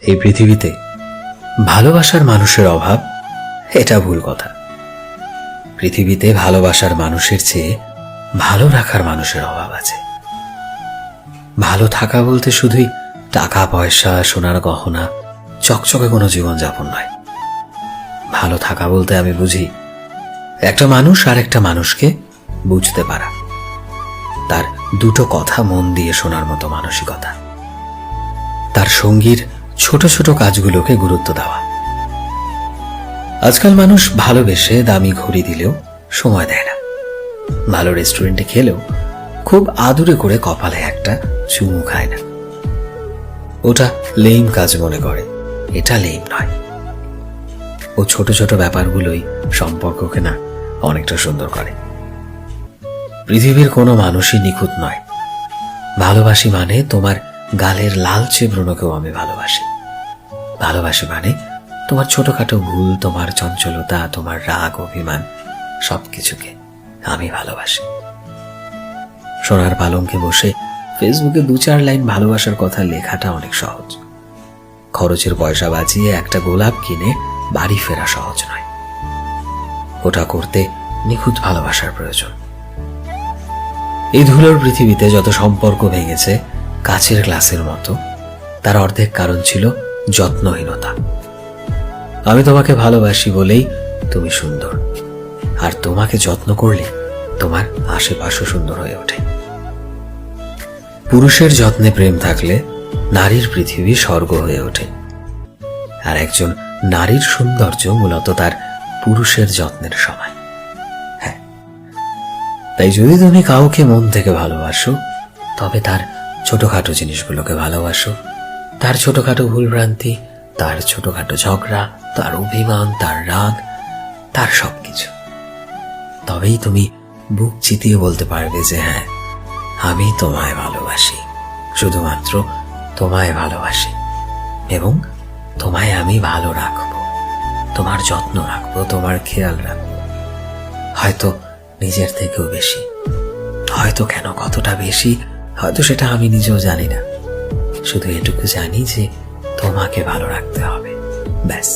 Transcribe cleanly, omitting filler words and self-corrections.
এই পৃথিবীতে ভালোবাসার মানুষের অভাব এটা ভুল কথা। পৃথিবীতে ভালোবাসার মানুষের চেয়ে ভালো রাখার মানুষের অভাব আছে। ভালো থাকা বলতে শুধুই টাকা পয়সা, সোনার গহনা, চকচকে কোনো জীবনযাপন নয়। ভালো থাকা বলতে আমি বুঝি একটা মানুষ আর একটা মানুষকে বুঝতে পারা, তার দুটো কথা মন দিয়ে শোনার মতো মানসিকতা, তার সঙ্গীর ছোট ছোট কাজগুলোকে গুরুত্ব দেওয়া। আজকাল মানুষ ভালোবেসে দামি ঘড়ি দিলেও সময় দেয় না, ভালো রেস্টুরেন্টে খেলেও খুব আদুরে করে কপালে একটা চুমু খায় না। ওটা লেম কাজ মনে করে, এটা লেম নয়। ও ছোট ছোট ব্যাপারগুলোই সম্পর্ককে না অনেকটা সুন্দর করে। পৃথিবীর কোনো মানুষই নিখুঁত নয়। ভালোবাসি মানে তোমার গালের লালচে ব্রণকেও আমি ভালোবাসি। ভালোবাসি মানে তোমার ছোটখাটো ভুল, তোমার চঞ্চলতা, তোমার রাগ, অভিমান, সবকিছুকে আমি ভালোবাসি। সোনার পালঙ্কে বসে ফেসবুকে 2-4 লাইন ভালোবাসার কথা লেখাটা অনেক সহজ। খরচের পয়সা বাঁচিয়ে একটা গোলাপ কিনে বাড়ি ফেরা সহজ নয়। ওটা করতে নিখুঁত ভালোবাসার প্রয়োজন। এই ধুলোর পৃথিবীতে যত সম্পর্ক ভেঙেছে কাচের গ্লাসের মতো, তার অর্ধেক কারণ ছিল যত্নহীনতা। আমি তোমাকে ভালোবাসি বলেই তুমি সুন্দর, আর তোমাকে যত্ন করলে তোমার আশেপাশও সুন্দর হয়ে ওঠে। পুরুষের যত্নে প্রেম থাকলে নারীর পৃথিবী স্বর্গ হয়ে ওঠে, আর একজন নারীর সৌন্দর্য মূলত তার পুরুষের যত্নের সময়। হ্যাঁ, তাই যদি তুমি কাউকে মন থেকে ভালোবাসো, তবে তার ছোটখাটো জিনিসগুলোকে ভালোবাসো, তার ছোটখাটো ভুলভ্রান্তি, তার ছোটখাটো ঝগড়া, তার অভিমান, তার রাগ, তার সবকিছু। তবেই তুমি বুক চিতিয়ে বলতে পারবে যে হ্যাঁ, আমি তোমায় ভালোবাসি, শুধুমাত্র তোমায় ভালোবাসি, এবং তোমায় আমি ভালো রাখবো, তোমার যত্ন রাখবো, তোমার খেয়াল রাখবো। হয়তো নিজের থেকেও বেশি, হয়তো কেন কতটা বেশি, হয়তো সেটা আমি নিজেও জানি না। শুধু এটুকু জানি যে তোমাকে ভালো রাখতে হবে, ব্যাস।